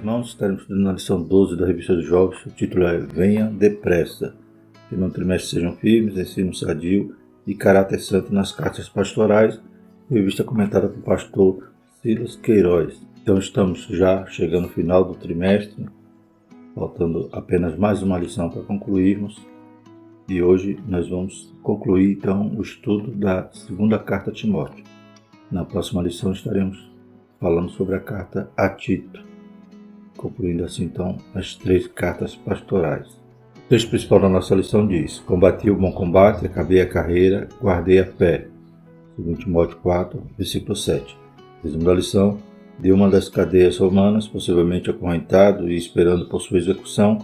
irmãos, estaremos estudando na lição 12 da Revista dos Jovens. O título é Venha Depressa. Que no trimestre sejam firmes, ensino sadio e caráter santo nas cartas pastorais. Revista comentada por pastor Silas Queiroz. Então estamos já chegando ao final do trimestre, faltando apenas mais uma lição para concluirmos. E hoje nós vamos concluir então o estudo da segunda carta a Timóteo. Na próxima lição estaremos falando sobre a carta a Tito, concluindo assim então as 3 cartas pastorais. O texto principal da nossa lição diz: combati o bom combate, acabei a carreira, guardei a fé. 2 Timóteo 4, versículo 7. Resumo da lição: de uma das cadeias romanas, possivelmente acorrentado e esperando por sua execução,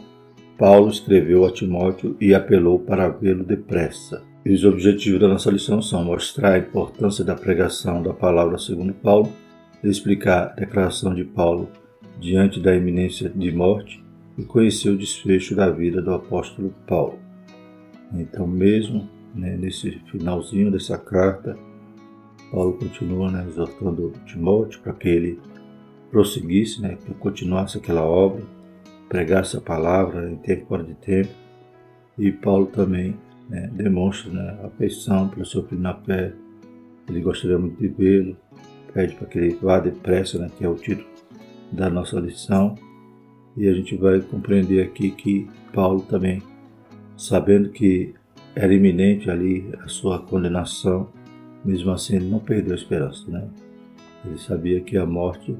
Paulo escreveu a Timóteo e apelou para vê-lo depressa. E os objetivos da nossa lição são mostrar a importância da pregação da palavra segundo Paulo, explicar a declaração de Paulo diante da iminência de morte e conhecer o desfecho da vida do apóstolo Paulo. Então, mesmo nesse finalzinho dessa carta, Paulo continua exortando Timóteo para que ele prosseguisse, que continuasse aquela obra, pregasse a palavra em tempo fora de tempo. E Paulo também demonstra afeição pelo seu filho na fé. Ele gostaria muito de vê-lo, pede para que ele vá depressa, que é o título da nossa lição. E a gente vai compreender aqui que Paulo também, sabendo que era iminente ali a sua condenação, mesmo assim ele não perdeu a esperança. Ele sabia que a morte,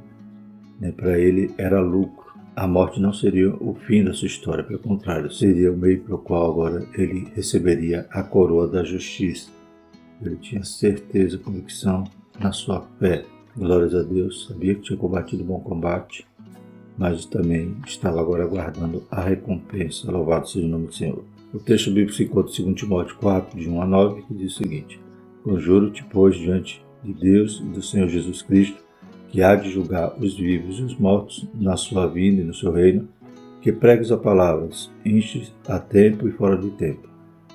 para ele, era lucro. A morte não seria o fim da sua história, pelo contrário, seria o meio pelo qual agora ele receberia a coroa da justiça. Ele tinha certeza, convicção na sua fé. Glórias a Deus, sabia que tinha combatido o bom combate, mas também estava agora aguardando a recompensa. Louvado seja o nome do Senhor. O texto bíblico se encontra em 2 Timóteo 4, de 1 a 9, que diz o seguinte: conjuro-te, pois, diante de Deus e do Senhor Jesus Cristo, que há de julgar os vivos e os mortos na sua vinda e no seu reino, que pregues a palavras, enches a tempo e fora de tempo,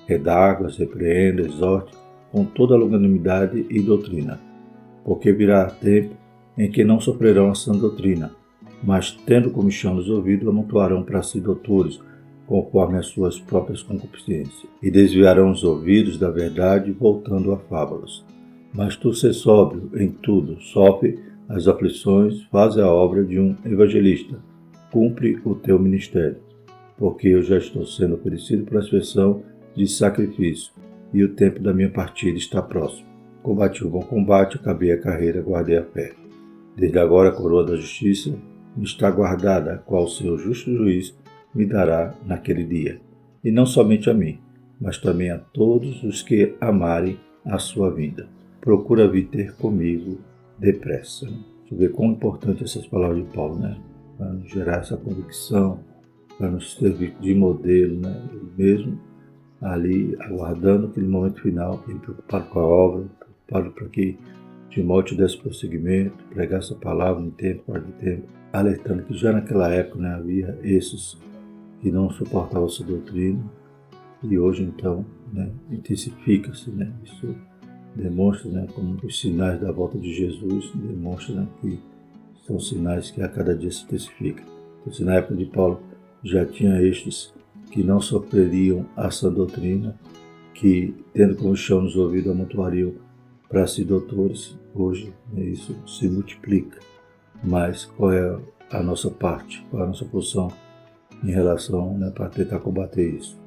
redarguas, repreenda, exorte, com toda a longanimidade e doutrina. Porque virá tempo em que não sofrerão a sã doutrina, mas, tendo comichão nos ouvidos, amontoarão para si doutores, conforme as suas próprias concupiscências, e desviarão os ouvidos da verdade, voltando a fábulas. Mas tu sê sóbrio em tudo, sofre as aflições, faz a obra de um evangelista, cumpre o teu ministério, porque eu já estou sendo oferecido para a expressão de sacrifício, e o tempo da minha partida está próximo. Combati o bom combate, acabei a carreira, guardei a fé. Desde agora a coroa da justiça me está guardada, a qual o seu justo juiz me dará naquele dia. E não somente a mim, mas também a todos os que amarem a sua vida. Procura vir ter comigo depressa. Deixa eu ver quão importante essas palavras de Paulo, para nos gerar essa convicção, para nos servir de modelo, Ele mesmo ali aguardando aquele momento final, ele preocupado com a obra, preocupado para que Timóteo desse prosseguimento, pregasse a palavra em tempo, fora de tempo, alertando que já naquela época havia esses que não suportavam essa doutrina, e hoje então intensifica-se, isso demonstra, como os sinais da volta de Jesus, demonstra que são sinais que a cada dia se intensificam. Então, se na época de Paulo já tinha estes que não sofreriam a sã doutrina, que, tendo comichão nos ouvidos, amontoariam para si doutores, hoje isso se multiplica. Mas qual é a nossa parte, qual é a nossa posição em relação para tentar combater isso?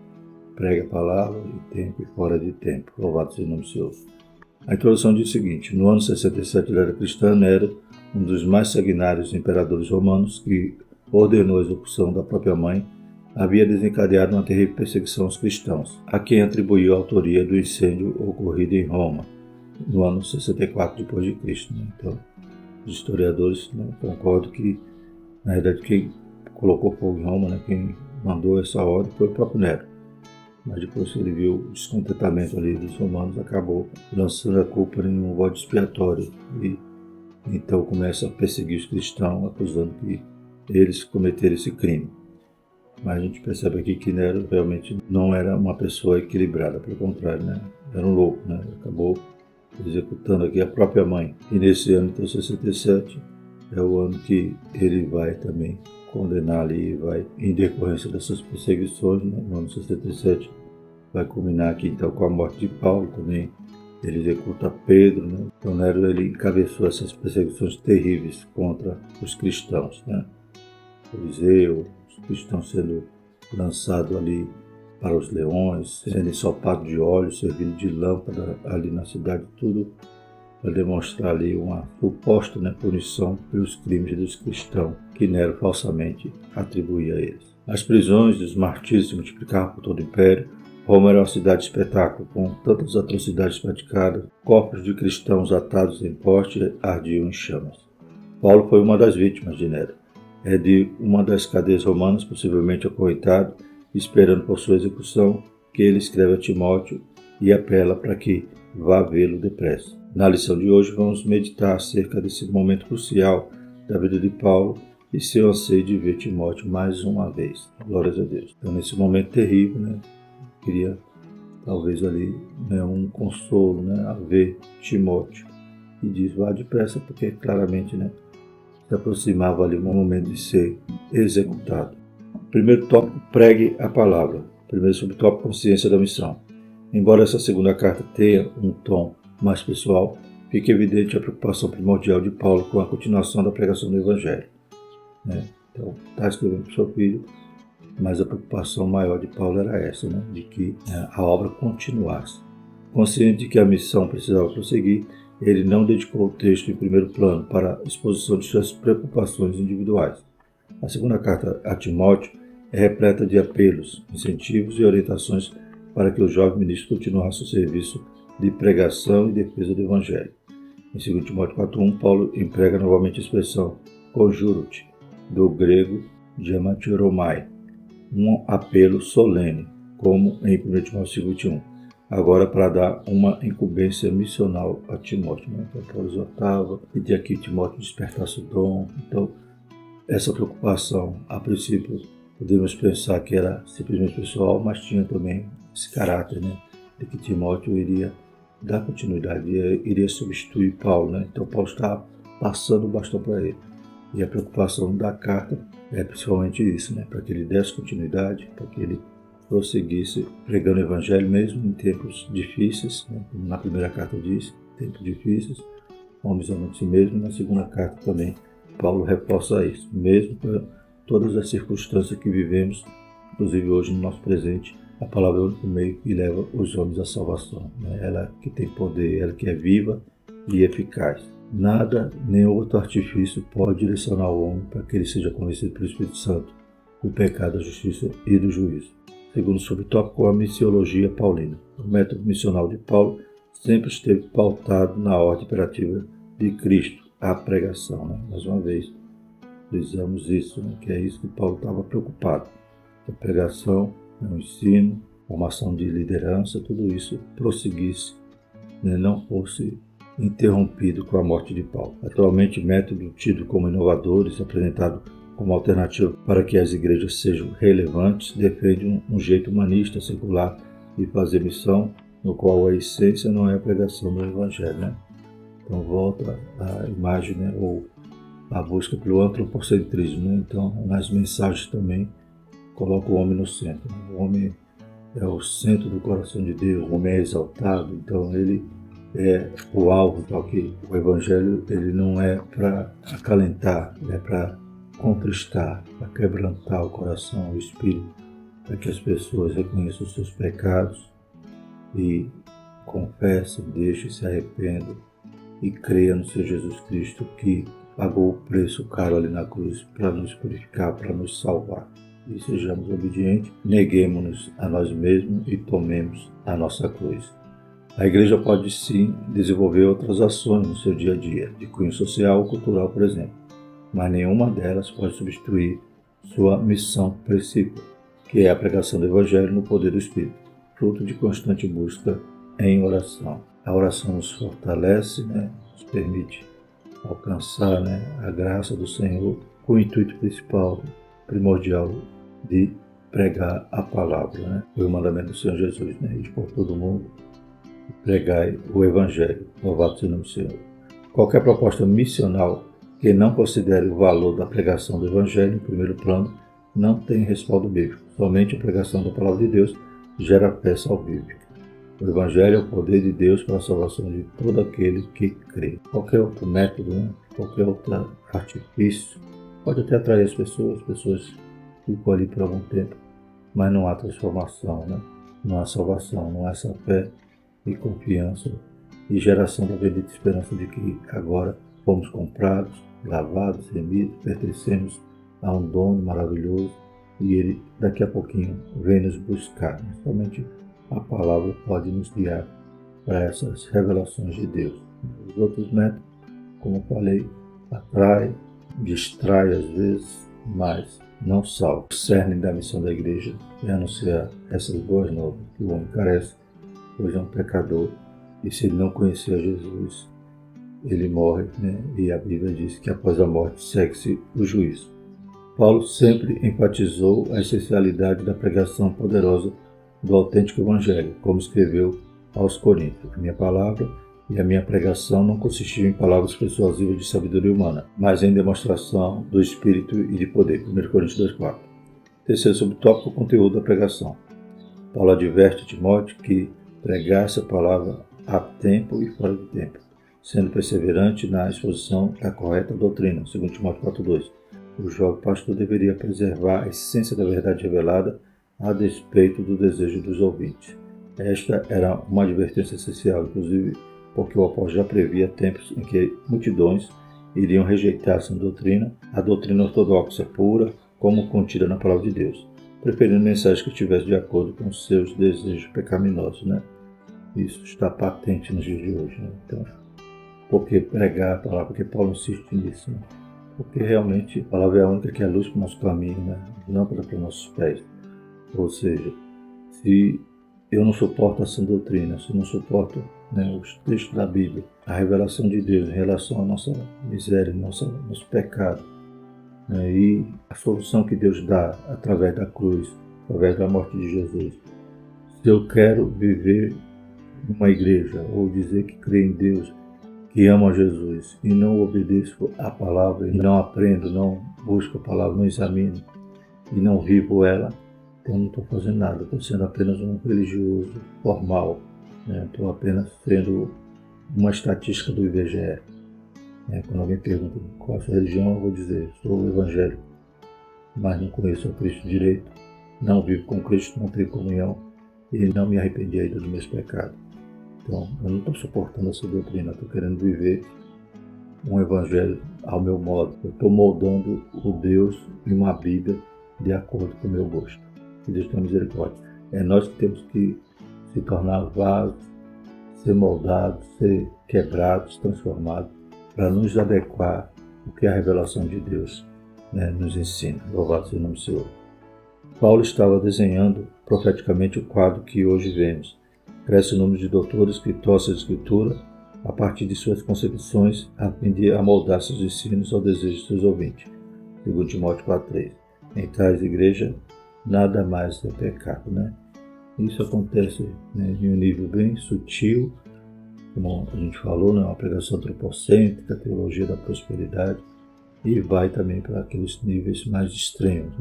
Pregue a palavra em tempo e fora de tempo. Louvado seja o nome do Senhor. A introdução diz o seguinte: no ano 67 da era cristã, Nero, um dos mais sanguinários imperadores romanos, que ordenou a execução da própria mãe, havia desencadeado uma terrível perseguição aos cristãos, a quem atribuiu a autoria do incêndio ocorrido em Roma, no ano 64 d.C. Então, os historiadores concordam que, na verdade, quem colocou fogo em Roma, quem mandou essa ordem foi o próprio Nero. Mas depois que ele viu o descontentamento ali dos romanos, acabou lançando a culpa em um bode expiatório. E então começa a perseguir os cristãos, acusando que eles cometeram esse crime. Mas a gente percebe aqui que Nero realmente não era uma pessoa equilibrada, pelo contrário, era um louco, acabou executando aqui a própria mãe. E nesse ano, então, 67, é o ano que ele vai também condenar ali, vai, em decorrência dessas perseguições, né? No ano 67 vai culminar aqui então com a morte de Paulo também. Ele executa Pedro, né? Então Nero ele encabeçou essas perseguições terríveis contra os cristãos, né? Coliseu, os cristãos sendo lançados ali para os leões, sendo ensopados de óleo, servindo de lâmpada ali na cidade, tudo para demonstrar ali uma suposta, né, punição pelos crimes dos cristãos que Nero falsamente atribuía a eles. As prisões e os martírios se multiplicavam por todo o império. Roma era uma cidade de espetáculo, com tantas atrocidades praticadas, corpos de cristãos atados em poste ardiam em chamas. Paulo foi uma das vítimas de Nero. É de uma das cadeias romanas, possivelmente acorrentado, esperando por sua execução, que ele escreve a Timóteo e apela para que vá vê-lo depressa. Na lição de hoje vamos meditar acerca desse momento crucial da vida de Paulo e seu anseio de ver Timóteo mais uma vez. Glórias a Deus. Então, nesse momento terrível, né, queria talvez ali, né, um consolo, né, a ver Timóteo. E diz, vá depressa, porque claramente, né, se aproximava ali um momento de ser executado. Primeiro tópico, pregue a palavra. Primeiro subtópico, consciência da missão. Embora essa segunda carta tenha um tom mais pessoal, fica evidente a preocupação primordial de Paulo com a continuação da pregação do Evangelho, né? Então, está escrevendo para o seu filho, mas a preocupação maior de Paulo era essa, né? De que a obra continuasse. Consciente de que a missão precisava prosseguir, ele não dedicou o texto em primeiro plano para a exposição de suas preocupações individuais. A segunda carta a Timóteo é repleta de apelos, incentivos e orientações para que o jovem ministro continuasse o serviço de pregação e defesa do Evangelho. Em 2 Timóteo 4.1, Paulo emprega novamente a expressão conjuro-te, do grego diamantiromai, um apelo solene, como em 1 Timóteo 5.21, agora para dar uma incumbência missional a Timóteo. Né? Então, Paulo exortava, pedia que Timóteo despertasse o dom. Então, essa preocupação, a princípio, podemos pensar que era simplesmente pessoal, mas tinha também esse caráter, né, de que Timóteo iria dar continuidade, iria substituir Paulo, né? Então Paulo está passando o bastão para ele. E a preocupação da carta é principalmente isso, né? Para que ele desse continuidade, para que ele prosseguisse pregando o Evangelho mesmo em tempos difíceis, né? Como na primeira carta diz, tempos difíceis, homens amando de si mesmo, e na segunda carta também Paulo reforça isso, mesmo com todas as circunstâncias que vivemos, inclusive hoje no nosso presente, a palavra é o único meio que leva os homens à salvação, né? Ela que tem poder, ela que é viva e eficaz. Nada, nem outro artifício pode direcionar o homem para que ele seja convencido pelo Espírito Santo do pecado, da justiça e do juízo. Segundo subtópico, a missiologia paulina. O método missional de Paulo sempre esteve pautado na ordem imperativa de Cristo, a pregação, né? Mais uma vez, frisamos isso, né? Que é isso que Paulo estava preocupado. A pregação, o ensino, formação de liderança, tudo isso prosseguisse, né? Não fosse interrompido com a morte de Paulo. Atualmente, método tido como inovadores, apresentado como alternativa para que as igrejas sejam relevantes, defende um jeito humanista, secular de fazer missão, no qual a essência não é a pregação do Evangelho, né? Então volta a imagem, né? Ou a busca pelo antropocentrismo, né? Então nas mensagens também coloca o homem no centro, né? O homem é o centro do coração de Deus, o homem é exaltado, então ele é o alvo, porque o Evangelho ele não é para acalentar, é para contristar, para quebrantar o coração, o espírito, para que as pessoas reconheçam os seus pecados e confessem, deixem, se arrependam e creiam no Senhor Jesus Cristo que pagou o preço caro ali na cruz para nos purificar, para nos salvar. E sejamos obedientes, neguemos-nos a nós mesmos e tomemos a nossa cruz. A igreja pode sim desenvolver outras ações no seu dia a dia, de cunho social ou cultural, por exemplo, mas nenhuma delas pode substituir sua missão principal, que é a pregação do Evangelho no poder do Espírito, fruto de constante busca em oração. A oração nos fortalece, né? Nos permite alcançar, né, a graça do Senhor com o intuito principal, primordial de pregar a palavra, né? Foi o mandamento do Senhor Jesus, né? Ir por todo mundo e pregai o Evangelho. Louvado seja o nome do Senhor. Qualquer proposta missional Quem não considere o valor da pregação do Evangelho em primeiro plano não tem respaldo bíblico. Somente a pregação da palavra de Deus gera fé salvífica. O Evangelho é o poder de Deus para a salvação de todo aquele que crê. Qualquer outro método, qualquer outro artifício pode até atrair as pessoas ficam ali por algum tempo, mas não há transformação, não há salvação, não há essa fé e confiança e geração da bendita esperança de que agora fomos comprados, lavados, remidos, pertencemos a um dono maravilhoso e ele daqui a pouquinho vem nos buscar. Somente a palavra pode nos guiar para essas revelações de Deus. Os outros métodos, como falei, atrai, distrai às vezes, mas não salva. O cerne da missão da igreja é anunciar essas boas novas, que o homem carece, pois é um pecador, e se ele não conhecer a Jesus, ele morre, e a Bíblia diz que após a morte segue-se o juízo. Paulo sempre enfatizou a essencialidade da pregação poderosa do autêntico Evangelho, como escreveu aos Coríntios. A minha palavra e a minha pregação não consistiam em palavras persuasivas de sabedoria humana, mas em demonstração do Espírito e de poder. 1 Coríntios 2,4. Terceiro subtópico, o conteúdo da pregação. Paulo adverte Timóteo que pregasse a palavra a tempo e fora de tempo, sendo perseverante na exposição da correta doutrina, 2 Timóteo 4,2. O jovem pastor deveria preservar a essência da verdade revelada a despeito do desejo dos ouvintes. Esta era uma advertência essencial, inclusive porque o apóstolo já previa tempos em que multidões iriam rejeitar essa doutrina, a doutrina ortodoxa pura, como contida na palavra de Deus, preferindo mensagens que estivessem de acordo com seus desejos pecaminosos. Isso está patente nos dias de hoje. Então, por que pregar a palavra? Porque Paulo insiste nisso. Porque realmente a palavra é a única que é luz para o nosso caminho, lâmpada para os nossos pés. Ou seja, se eu não suporto essa doutrina, se eu não suporto os textos da Bíblia, a revelação de Deus em relação à nossa miséria, nosso pecado, e a solução que Deus dá através da cruz, através da morte de Jesus. Se eu quero viver numa igreja ou dizer que creio em Deus, que amo a Jesus e não obedeço a palavra, e não aprendo, não busco a palavra, não examino e não vivo ela, então não estou fazendo nada, estou sendo apenas um religioso formal, estou apenas sendo uma estatística do IBGE. Quando alguém pergunta qual é a sua religião, eu vou dizer, sou o evangélico, mas não conheço a Cristo direito, não vivo com Cristo, não tenho comunhão e não me arrependi ainda dos meus pecados. Então, eu não estou suportando essa doutrina, estou querendo viver um evangelho ao meu modo. Eu estou moldando o Deus e uma Bíblia de acordo com o meu gosto. Que Deus tenha misericórdia. É nós que temos que se tornar vasos, ser moldados, ser quebrados, transformados, para nos adequar ao que a revelação de Deus nos ensina. Louvado seja o nome do Senhor. Paulo estava desenhando profeticamente o quadro que hoje vemos. Cresce o número de doutores que torcem a Escritura a partir de suas concepções, a fim de amoldar seus ensinos ao desejo de seus ouvintes. 2 Timóteo 4,3. Em tais igrejas, nada mais é pecado. Isso acontece em um nível bem sutil, como a gente falou, uma pregação antropocêntrica, teologia da prosperidade, e vai também para aqueles níveis mais extremos,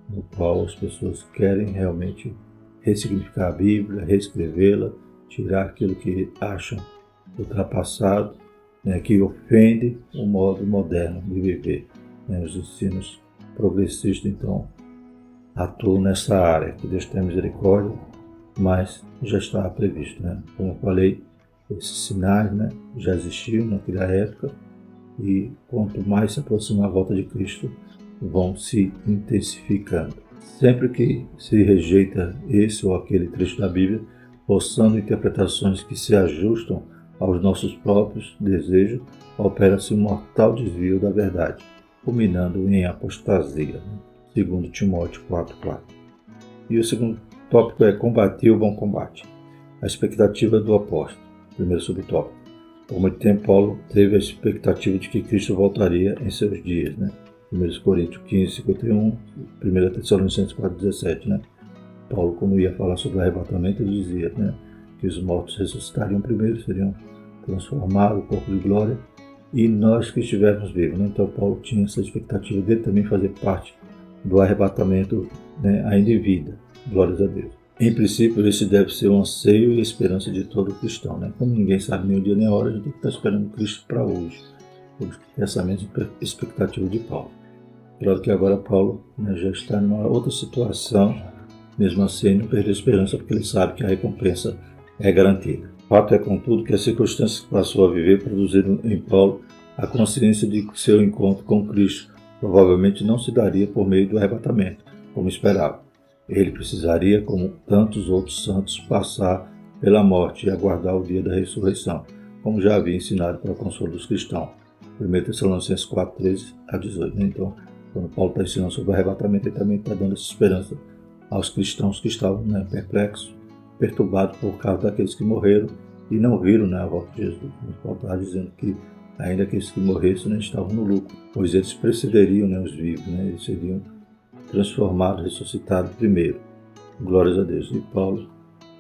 no qual as pessoas querem realmente ressignificar a Bíblia, reescrevê-la, tirar aquilo que acham ultrapassado, que ofende o modo moderno de viver. Os ensinos progressistas, então, atuam nessa área. Que Deus tenha misericórdia, mas já estava previsto. Como eu falei, esses sinais já existiam naquela época e quanto mais se aproxima a volta de Cristo, vão se intensificando. Sempre que se rejeita esse ou aquele trecho da Bíblia, forçando interpretações que se ajustam aos nossos próprios desejos, opera-se um mortal desvio da verdade, culminando em apostasia. 2 Timóteo 4,4. E o segundo tópico é combater o bom combate. A expectativa do apóstolo. Primeiro subtópico. Por muito tempo, Paulo teve a expectativa de que Cristo voltaria em seus dias. 1 Coríntios 15:51, 1 Tessalonicenses 4:17. Paulo, quando ia falar sobre o arrebatamento, ele dizia que os mortos ressuscitariam primeiro, seriam transformados, o corpo de glória, e nós que estivermos vivos. Né? Então Paulo tinha essa expectativa dele também fazer parte do arrebatamento, né, ainda em vida. Glórias a Deus. Em princípio, esse deve ser um anseio e esperança de todo cristão. Né? Como ninguém sabe nem o dia nem a hora, a gente tem que estar esperando Cristo para hoje. Temos que ter essa mesma expectativa de Paulo. Claro que agora Paulo, né, já está numa outra situação, mesmo assim ele não perdeu a esperança, porque ele sabe que a recompensa é garantida. Fato é, contudo, que as circunstâncias que passou a viver produziram em Paulo a consciência de que seu encontro com Cristo provavelmente não se daria por meio do arrebatamento, como esperava. Ele precisaria, como tantos outros santos, passar pela morte e aguardar o dia da ressurreição, como já havia ensinado para o consolo dos cristãos. 1 Tessalonicenses 4, 13 a 18. Né? Então, quando Paulo está ensinando sobre o arrebatamento, ele também está dando essa esperança aos cristãos que estavam, né, perplexos, perturbados por causa daqueles que morreram e não viram, né, a volta de Jesus. Paulo está dizendo que ainda aqueles que morressem, né, estavam no lucro, pois eles precederiam, né, os vivos, né, eles seriam transformados, ressuscitados primeiro. Glórias a Deus. E Paulo,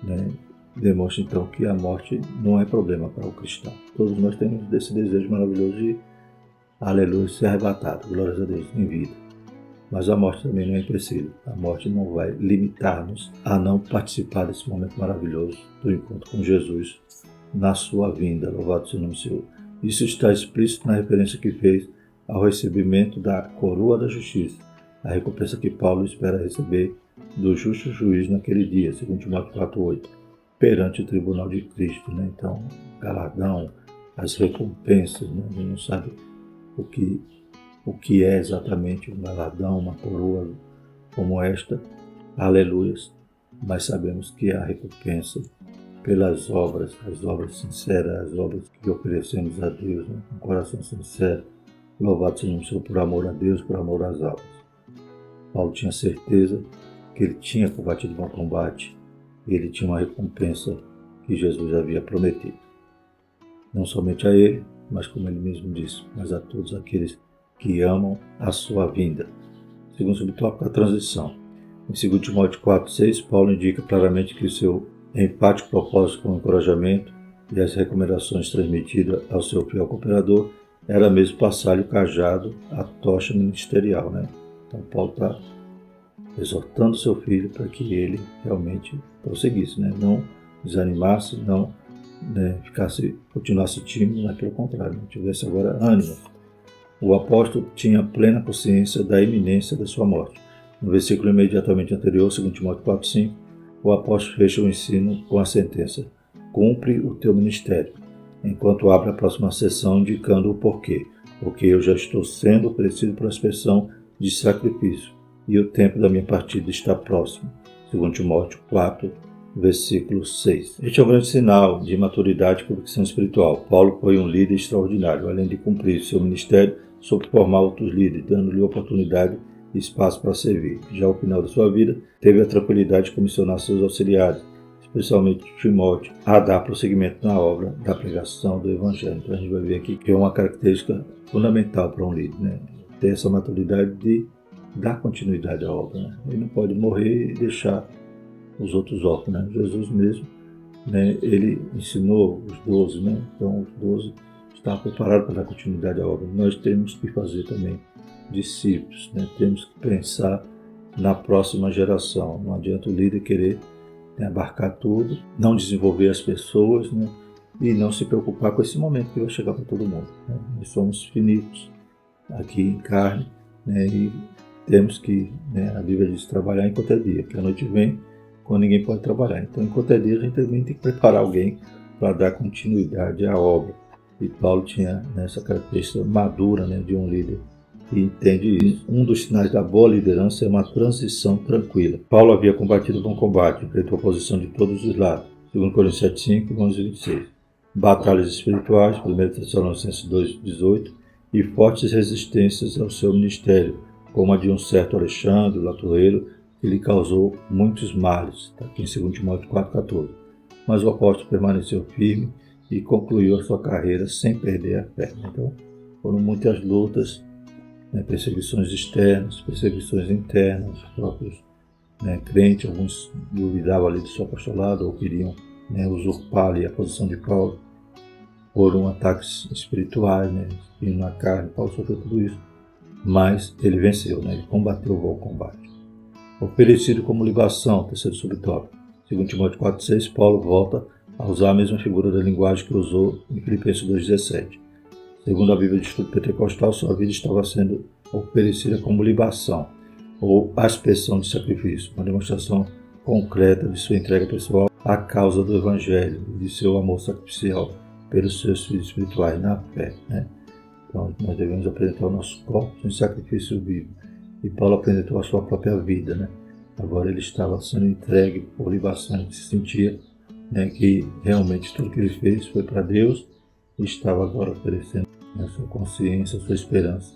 né, demonstra então que a morte não é problema para o cristão. Todos nós temos esse desejo maravilhoso de, aleluia, ser arrebatado, glórias a Deus, em vida. Mas a morte também não é empecilho. A morte não vai limitar-nos a não participar desse momento maravilhoso do encontro com Jesus na sua vinda. Louvado seja o nome do Senhor. Isso está explícito na referência que fez ao recebimento da coroa da justiça, a recompensa que Paulo espera receber do justo juiz naquele dia, segundo Timóteo 4,8, perante o tribunal de Cristo. Né? Então, galardão, as recompensas, né? A gente não sabe o que é exatamente um galardão, uma coroa como esta, aleluias, mas sabemos que a recompensa pelas obras, as obras sinceras, as obras que oferecemos a Deus, né, com coração sincero, louvado seja o Senhor por amor a Deus, por amor às almas. Paulo tinha certeza que ele tinha combatido bom combate e ele tinha uma recompensa que Jesus havia prometido. Não somente a ele, mas como ele mesmo disse, mas a todos aqueles que amam a sua vinda. Segundo subtópico, a transição. Em 2 Timóteo 4,6, Paulo indica claramente que o seu empático propósito com o encorajamento e as recomendações transmitidas ao seu fiel cooperador era mesmo passar-lhe o cajado, a tocha ministerial. Né? Então Paulo está exortando seu filho para que ele realmente prosseguisse, né? Não desanimasse, não, né, continuasse tímido, mas pelo contrário, não tivesse agora ânimo. O apóstolo tinha plena consciência da iminência da sua morte. No versículo imediatamente anterior, 2 Timóteo 4,5, o apóstolo fecha o ensino com a sentença: cumpre o teu ministério, enquanto abre a próxima sessão indicando o porquê. Porque eu já estou sendo oferecido por aspersão de sacrifício, e o tempo da minha partida está próximo. 2 Timóteo 4, versículo 6. Este é um grande sinal de maturidade e convicção espiritual. Paulo foi um líder extraordinário, além de cumprir seu ministério, soube formar outros líderes, dando-lhe oportunidade e espaço para servir. Já ao final da sua vida, teve a tranquilidade de comissionar seus auxiliares, especialmente Timóteo, a dar prosseguimento na obra da pregação do Evangelho. Então a gente vai ver aqui que é uma característica fundamental para um líder, né? Ter essa maturidade de dar continuidade à obra. Né? Ele não pode morrer e deixar os outros órfãos. Né? Jesus mesmo, né, ele ensinou os 12, né? Então os 12 estavam preparados para dar continuidade à obra. Nós temos que fazer também discípulos, né? Temos que pensar na próxima geração. Não adianta o líder querer, né, abarcar tudo, não desenvolver as pessoas, né? E não se preocupar com esse momento que vai chegar para todo mundo. Né? Nós somos finitos aqui em carne, né? E temos que, né, a Bíblia diz, trabalhar enquanto é dia, que a noite vem quando ninguém pode trabalhar. Então, enquanto é dia, a gente também tem que preparar alguém para dar continuidade à obra. E Paulo tinha essa característica madura, né, de um líder que entende isso. Um dos sinais da boa liderança é uma transição tranquila. Paulo havia combatido o bom combate, enfrentou a oposição de todos os lados. 2 Coríntios 7,5 e 11,26. Batalhas espirituais, 1 Tessalonicenses 2,18, e fortes resistências ao seu ministério, como a de um certo Alexandre, o latoeiro, que lhe causou muitos males. Está aqui em 2 Timóteo 4,14. Mas o apóstolo permaneceu firme e concluiu a sua carreira sem perder a fé. Então, foram muitas lutas, né, perseguições externas, perseguições internas, os próprios, né, crentes, alguns duvidavam ali do seu apostolado ou queriam, né, usurpar ali a posição de Paulo. foram ataques espirituais, né? Espinho na carne, Paulo sofreu tudo isso, mas ele venceu, né? Ele combateu o bom combate. Oferecido como libação, terceiro subtópico. Segundo Timóteo 4,6, Paulo volta a usar a mesma figura da linguagem que usou em Filipenses 2,17. Segundo a Bíblia de Estudo Pentecostal, sua vida estava sendo oferecida como libação, ou aspersão de sacrifício, uma demonstração concreta de sua entrega pessoal à causa do Evangelho e de seu amor sacrificial pelos seus filhos espirituais na fé, né? Então, nós devemos apresentar o nosso corpo em sacrifício vivo. E Paulo apresentou a sua própria vida, né? Agora ele estava sendo entregue por libação, ele se sentia, né, que realmente tudo que ele fez foi para Deus e estava agora oferecendo a sua consciência, a sua esperança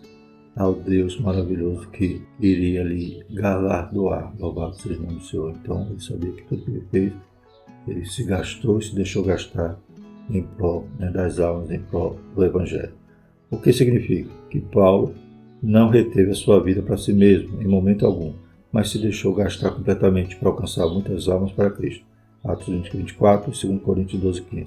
ao Deus maravilhoso que iria lhe galardoar. Louvado seja o nome do Senhor. Então ele sabia que tudo que ele fez, ele se gastou e se deixou gastar em prol, né, das almas, em prol do Evangelho. O que significa? Que Paulo não reteve a sua vida para si mesmo, em momento algum, mas se deixou gastar completamente para alcançar muitas almas para Cristo. Atos 20, 24 e 2 Coríntios 12, 15.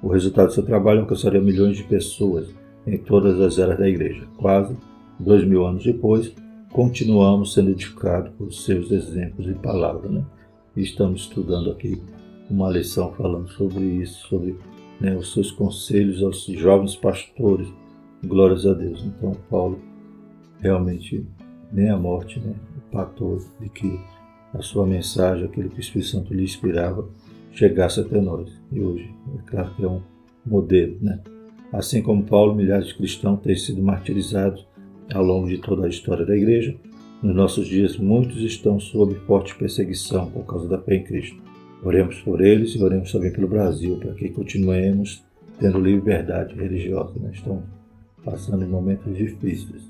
O resultado do seu trabalho alcançaria milhões de pessoas em todas as eras da igreja. Quase 2000 anos depois, continuamos sendo edificados por seus exemplos e palavras, né? E estamos estudando aqui uma lição falando sobre isso, sobre, né, os seus conselhos aos jovens pastores. Glórias a Deus. Então, Paulo realmente nem a morte, né, empatou de que a sua mensagem, aquilo que o Espírito Santo lhe inspirava, chegasse até nós. E hoje, é claro que é um modelo, né? Assim como Paulo, milhares de cristãos têm sido martirizados ao longo de toda a história da igreja. Nos nossos dias, muitos estão sob forte perseguição por causa da fé em Cristo. Oremos por eles e oremos também pelo Brasil, para que continuemos tendo liberdade religiosa, né? Estão passando em momentos difíceis.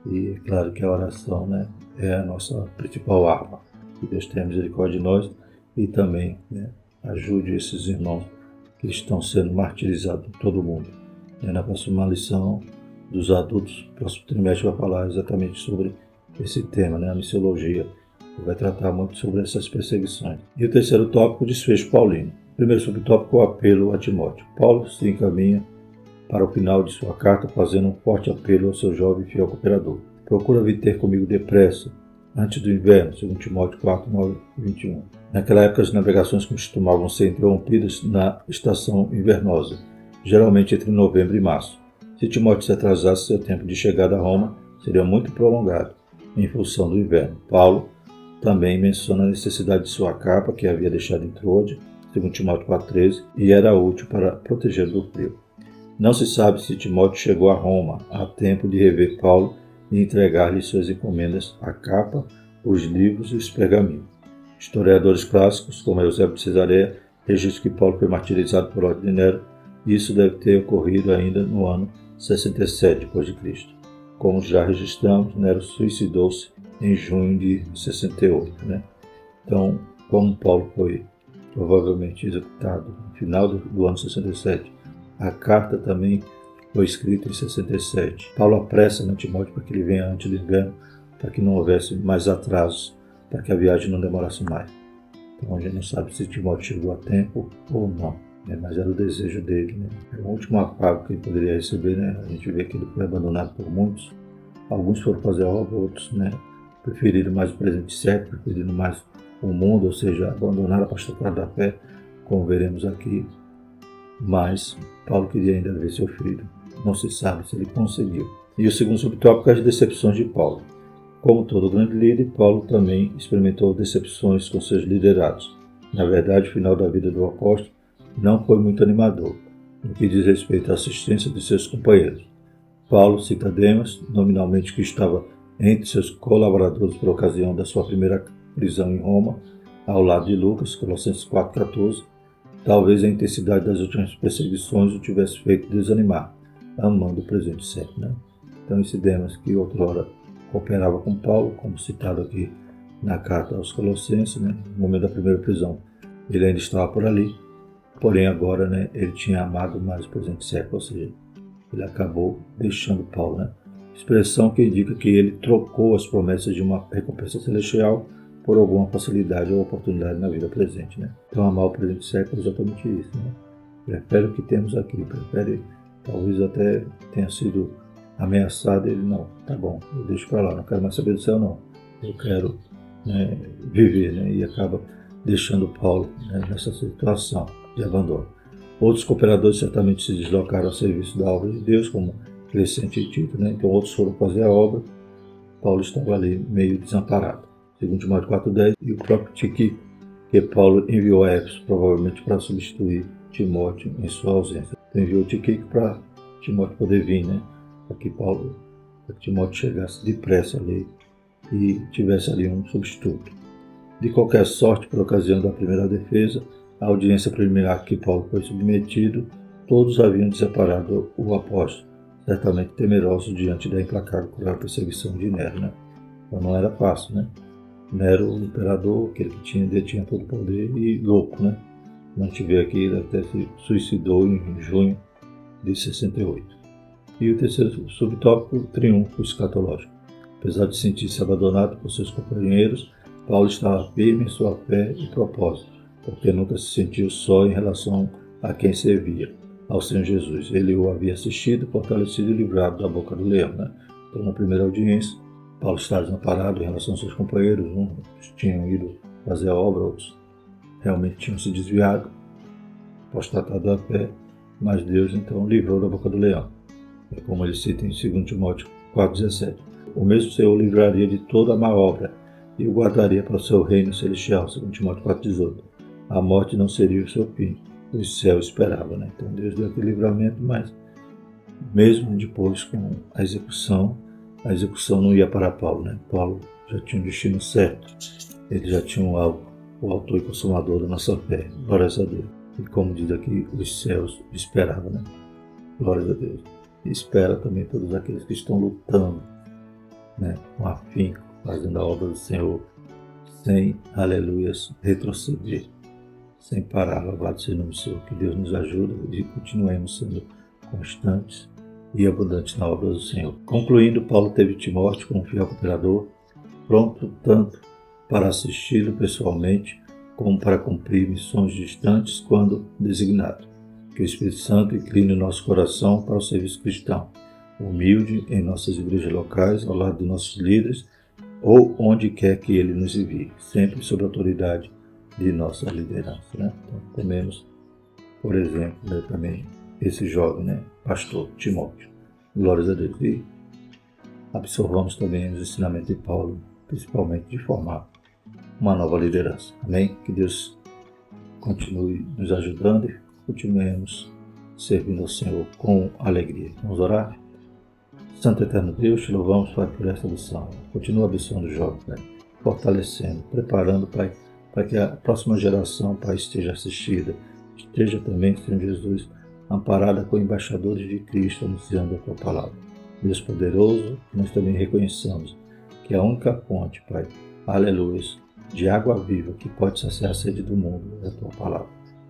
E é claro que a oração, né, é a nossa principal arma. Que Deus tenha misericórdia de nós e também, né, ajude esses irmãos que estão sendo martirizados em todo o mundo. Na próxima lição dos adultos, o próximo trimestre vai falar exatamente sobre esse tema, né, a missiologia, que vai tratar muito sobre essas perseguições. E o terceiro tópico, o desfecho paulino. O primeiro subtópico, o apelo a Timóteo. Paulo se encaminha para o final de sua carta, fazendo um forte apelo ao seu jovem e fiel cooperador. Procura vir ter comigo depressa, antes do inverno, segundo Timóteo 4, 9 e 21. Naquela época, as navegações costumavam ser interrompidas na estação invernosa, geralmente entre novembro e março. Se Timóteo se atrasasse, seu tempo de chegada a Roma seria muito prolongado, em função do inverno. Paulo também menciona a necessidade de sua capa, que havia deixado em Troade, segundo Timóteo 4,13, e era útil para proteger do frio. Não se sabe se Timóteo chegou a Roma a tempo de rever Paulo e entregar-lhe suas encomendas, a capa, os livros e os pergaminhos. Historiadores clássicos, como Eusébio de Cesareia, registram que Paulo foi martirizado por ordem de Nero, e isso deve ter ocorrido ainda no ano 67 d.C. Como já registramos, Nero suicidou-se em junho de 68. Né? Então, como Paulo foi provavelmente executado no final do ano 67, a carta também foi escrita em 67. Paulo apressa, né, Timóteo para que ele venha antes do inverno, para que não houvesse mais atrasos, para que a viagem não demorasse mais. Então a gente não sabe se Timóteo chegou a tempo ou não, né, mas era o desejo dele. Né? Era o último afago que ele poderia receber. Né? A gente vê que ele foi abandonado por muitos. Alguns foram fazer obra, outros, né, preferiram mais o presente certo, preferiram mais o mundo, ou seja, abandonaram a pastoral da fé, como veremos aqui. Mas Paulo queria ainda ver seu filho. Não se sabe se ele conseguiu. E o segundo subtópico é as decepções de Paulo. Como todo grande líder, Paulo também experimentou decepções com seus liderados. Na verdade, o final da vida do apóstolo não foi muito animador, no que diz respeito à assistência de seus companheiros. Paulo cita Demas, nominalmente que estava entre seus colaboradores por ocasião da sua primeira prisão em Roma, ao lado de Lucas, Colossenses 4,14. Talvez a intensidade das últimas perseguições o tivesse feito desanimar, amando o presente certo. Né? Então esse Demas, que outrora cooperava com Paulo, como citado aqui na carta aos Colossenses, né? No momento da primeira prisão, ele ainda estava por ali, porém agora, né, ele tinha amado mais o presente certo, ou seja, ele acabou deixando Paulo. Né? Expressão que indica que ele trocou as promessas de uma recompensa celestial por alguma facilidade ou oportunidade na vida presente. Né? Então amar o presente século é exatamente isso. Né? prefere o que temos aqui, prefere, talvez até tenha sido ameaçado. Ele, não, tá bom, eu deixo para lá, não quero mais saber do céu não, eu quero, né, viver, né, e acaba deixando Paulo, né, nessa situação de abandono. Outros cooperadores certamente se deslocaram ao serviço da obra de Deus, como Crescente e Tito, né, então outros foram fazer a obra. Paulo estava ali meio desamparado. Segundo Timóteo 4,10, e o próprio Tíquico, que Paulo enviou a Éfeso, provavelmente para substituir Timóteo em sua ausência. Então enviou Tíquico para Timóteo poder vir, né? Para que Timóteo chegasse depressa ali e tivesse ali um substituto. De qualquer sorte, por ocasião da primeira defesa, a audiência preliminar que Paulo foi submetido, todos haviam desamparado o apóstolo, certamente temerosos diante da implacável perseguição de Nero, né? Então não era fácil, né? Nero, o imperador, aquele que detinha todo o poder e louco, né? Como a gente vê aqui, ele até se suicidou em junho de 68. E o terceiro subtópico, o triunfo escatológico. Apesar de sentir-se abandonado por seus companheiros, Paulo estava firme em sua fé e propósito, porque nunca se sentiu só em relação a quem servia, ao Senhor Jesus. Ele o havia assistido, fortalecido e livrado da boca do leão, né? Então, na primeira audiência, Paulo estava desamparado em relação aos seus companheiros. Uns tinham ido fazer a obra, outros realmente tinham se desviado, apostatado da fé, mas Deus então livrou da boca do leão. É como ele cita em 2 Timóteo 4,17. O mesmo Senhor o livraria de toda a má obra e o guardaria para o seu reino celestial, 2 Timóteo 4,18. A morte não seria o seu fim, o céu esperava, né? Então Deus deu aquele livramento, mas mesmo depois com a execução não ia para Paulo, né? Paulo já tinha um destino certo, ele já tinha o autor e consumador da nossa fé, glórias a Deus. E como diz aqui, os céus esperavam, né? Glórias a Deus. E espera também todos aqueles que estão lutando, né, com afinco, fazendo a obra do Senhor, sem, aleluias, retroceder, sem parar. Louvado seja o nome do Senhor. Que Deus nos ajude e continuemos sendo constantes e abundantes na obra do Senhor. Concluindo, Paulo teve Timóteo como fiel cooperador, pronto tanto para assisti-lo pessoalmente, como para cumprir missões distantes quando designado. Que o Espírito Santo incline o nosso coração para o serviço cristão, humilde em nossas igrejas locais, ao lado de nossos líderes, ou onde quer que ele nos envie, sempre sob a autoridade de nossa liderança, né? Então, tomemos, por exemplo, né, também esse jovem, né, pastor Timóteo. Glórias a Deus. E absorvamos também os ensinamentos de Paulo, principalmente de formar uma nova liderança. Amém? Que Deus continue nos ajudando e continuemos servindo ao Senhor com alegria. Vamos orar? Santo Eterno Deus, te louvamos, Pai, por esta lição. Continua abençoando o jovem, Pai, fortalecendo, preparando, Pai, para que a próxima geração, Pai, esteja assistida, esteja também, Senhor Jesus, amparada com embaixadores de Cristo, anunciando a Tua palavra. Deus poderoso, nós também reconheçamos que a única fonte, Pai, aleluia, de água viva que pode saciar a sede do mundo é a Tua palavra.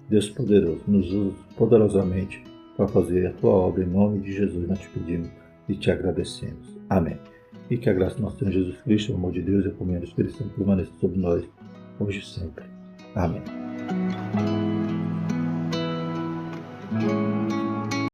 Deus poderoso, nos usa poderosamente para fazer a Tua obra. Em nome de Jesus nós te pedimos e te agradecemos. Amém. E que a graça do nosso Senhor Jesus Cristo, o amor de Deus e a comunhão do Espírito Santo permaneça sobre nós, hoje e sempre. Amém.